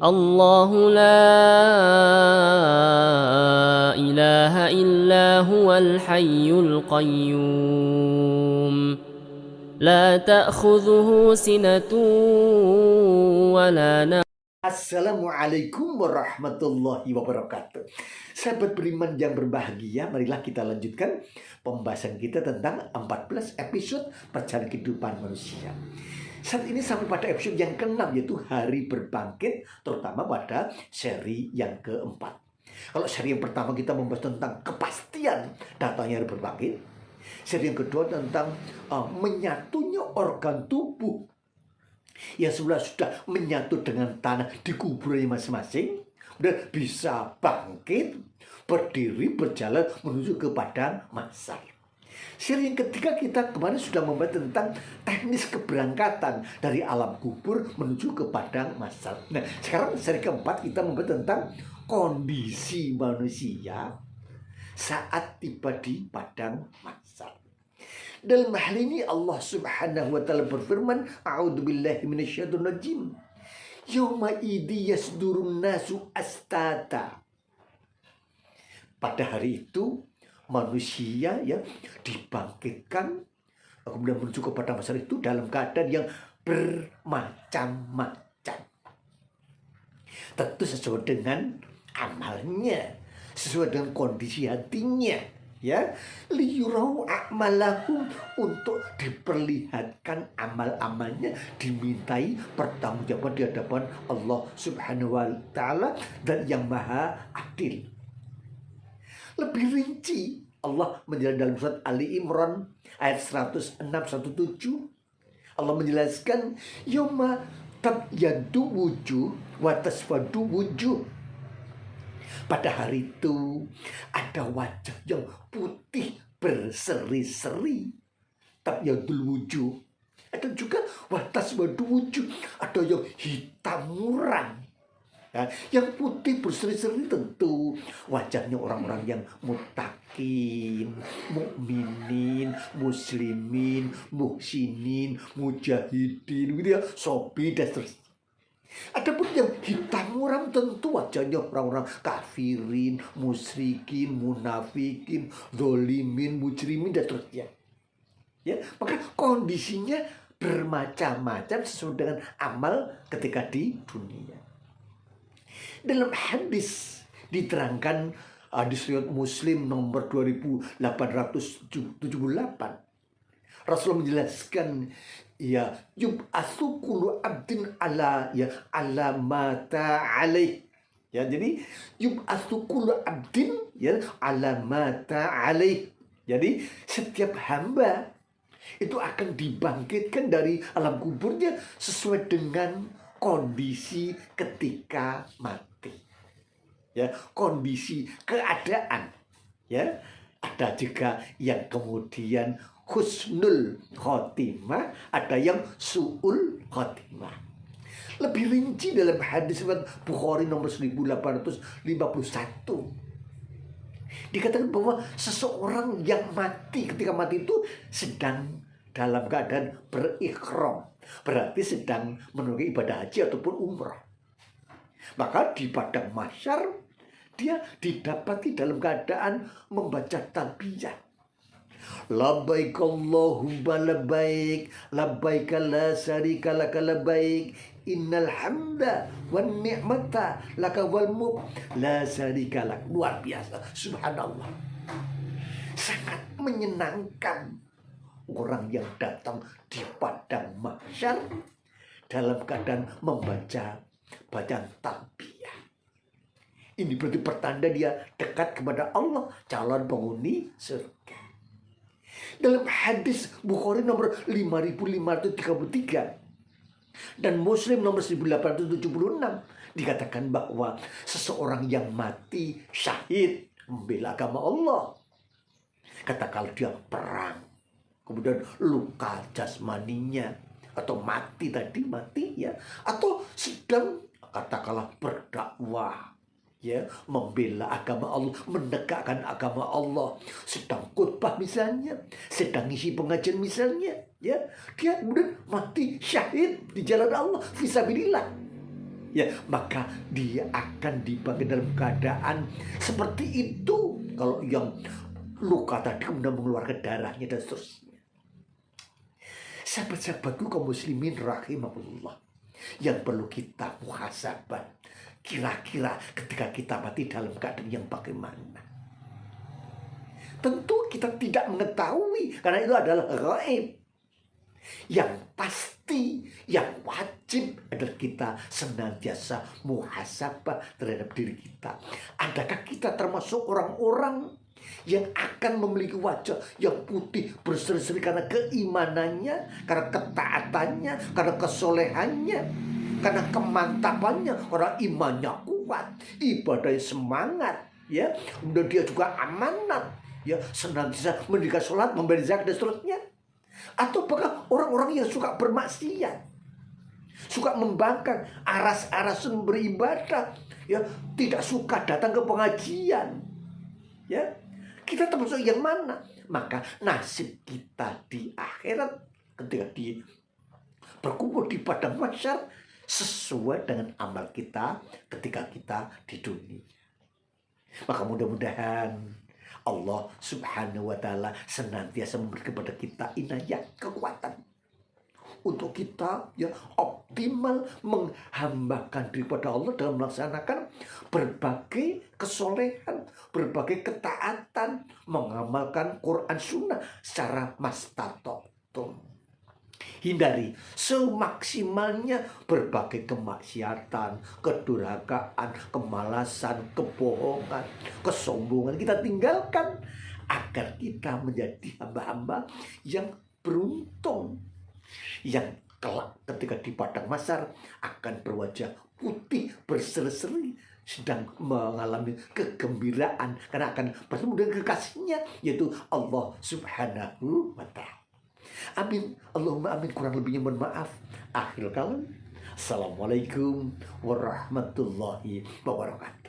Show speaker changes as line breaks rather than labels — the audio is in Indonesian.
الله لا إله إلا هو الحي القيوم لا تأخذه سنة ولا نوم.
Assalamualaikum warahmatullahi wabarakatuh. Sahabat beriman yang berbahagia, marilah kita lanjutkan pembahasan kita tentang 14 episode perjalanan kehidupan manusia. Saat ini sampai pada episode yang ke-6, yaitu hari berbangkit, terutama pada seri yang keempat. Kalau seri yang pertama kita membahas tentang kepastian datangnya hari berbangkit. Seri yang kedua tentang menyatunya organ tubuh yang sudah menyatu dengan tanah di kuburannya masing-masing, dan bisa bangkit, berdiri, berjalan menuju ke padang mahsyar. Seri yang ketiga kita kemarin sudah membahas tentang teknis keberangkatan dari alam kubur menuju ke padang mahsyar. Nah, sekarang seri keempat kita membahas tentang kondisi manusia saat tiba di padang mahsyar. Dalam hal ini Allah Subhanahu wa taala berfirman, a'udzubillahi minasyaitonir rajim. Yauma idzi yasdurun nasu astata. Pada hari itu manusia ya dibangkitkan kemudian menuju kepada mahsyar itu dalam keadaan yang bermacam-macam. Tentu sesuai dengan amalnya, sesuai dengan kondisi hatinya. Ya, liyurau a'malahum, untuk diperlihatkan amal-amalnya, dimintai pertanggungjawaban di hadapan Allah Subhanahu wa taala dan yang Maha Adil. Lebih rinci Allah menjelaskan dalam surat Ali Imran ayat 106-107. Allah menjelaskan yauma tabyaddu wujuh wa tasfadu wujuh. Pada hari itu ada wajah yang putih berseri-seri, tabyadul wujuh. Ada juga watas wadu wujuh, ada yang hitam muram. Nah, yang putih berseri-seri tentu wajahnya orang-orang yang muttaqin, mukminin, muslimin, muhsinin, mujahidin, gitu ya, sobi dan seterusnya. Adapun yang hitam muram tentu wajahnya orang-orang kafirin, musyrikin, munafikin, zolimin, mujrimin dan seterusnya. Ya, maka kondisinya bermacam-macam sesuai dengan amal ketika di dunia. Dalam hadis diterangkan, hadis riwayat Muslim nomor 2878, Rasulullah menjelaskan, ya, yub'atsu kullu abdin ala mata alaih. Ya, jadi yub'atsu kullu abdin ya ala mata alaih. Jadi setiap hamba itu akan dibangkitkan dari alam kuburnya sesuai dengan kondisi ketika mati. Ya, kondisi keadaan. Ya, ada juga yang kemudian husnul khotimah, ada yang su'ul khotimah. Lebih rinci dalam hadis Bukhari nomor 1851, dikatakan bahwa seseorang yang mati, ketika mati itu sedang dalam keadaan berikhram, berarti sedang menunaikan ibadah haji ataupun umrah. Maka di padang mahsyar dia didapati dalam keadaan membaca talbiyah. Labbaik Allahumma labbaik, labbaik la syarika laka labbaik, innal hamda wan ni'mata laka wal mulk la syarika lak. Luar biasa, subhanallah. Sangat menyenangkan orang yang datang di padang mahsyar dalam keadaan membaca bacaan talbiyah. Ini berarti pertanda dia dekat kepada Allah, calon penghuni surga. Dalam hadis Bukhari nomor 5533 dan Muslim nomor 1876 dikatakan bahwa seseorang yang mati syahid membela agama Allah, katakanlah dia perang, kemudian luka jasmaninya, atau mati ya, atau sedang katakanlah berdakwah, ya, membela agama Allah, menegakkan agama Allah, sedang khutbah misalnya, sedang isi pengajian misalnya, ya, dia kemudian mati syahid di jalan Allah, fisabilillah. ya maka dia akan dibangkit dalam keadaan seperti itu. Kalau yang luka tadi kemudian mengeluarkan darahnya dan seterusnya. Sahabat-sahabatku kaum muslimin rahimahullah, yang perlu kita muhasabah, kira-kira ketika kita mati dalam keadaan yang bagaimana? Tentu kita tidak mengetahui karena itu adalah gaib. Yang pasti, yang wajib adalah kita senantiasa muhasabah terhadap diri kita. Adakah kita termasuk orang-orang yang akan memiliki wajah yang putih berseri-seri karena keimanannya, karena ketaatannya, karena kesolehannya, karena kemantapannya, karena imannya kuat, ibadahnya semangat, ya, kemudian dia juga amanat, ya, senantiasa mendirikan sholat, memberi zakat dan seterusnya. Atau apakah orang-orang yang suka bermaksiat, suka membangkang, aras-arasan beribadah, ya, tidak suka datang ke pengajian, ya, kita termasuk yang mana? Maka nasib kita di akhirat ketika berkumpul di padang mahsyar sesuai dengan amal kita ketika kita di dunia. Maka mudah-mudahan Allah subhanahu wa ta'ala senantiasa memberi kepada kita inayah, kekuatan untuk kita ya optimal menghambakan diri pada Allah dalam melaksanakan berbagai kesolehan, berbagai ketaatan, mengamalkan Quran Sunnah secara mastata'tum. Hindari semaksimalnya berbagai kemaksiatan, kedurhakaan, kemalasan, kebohongan, kesombongan. Kita tinggalkan agar kita menjadi hamba-hamba yang beruntung, yang kelak ketika di padang mahsyar akan berwajah putih berseri-seri, sedang mengalami kegembiraan karena akan bertemu dengan kekasihnya, yaitu Allah subhanahu wa ta'ala. Amin. Allahumma amin. Kurang lebihnya mohon maaf. Akhir kalam. Assalamualaikum warahmatullahi wabarakatuh.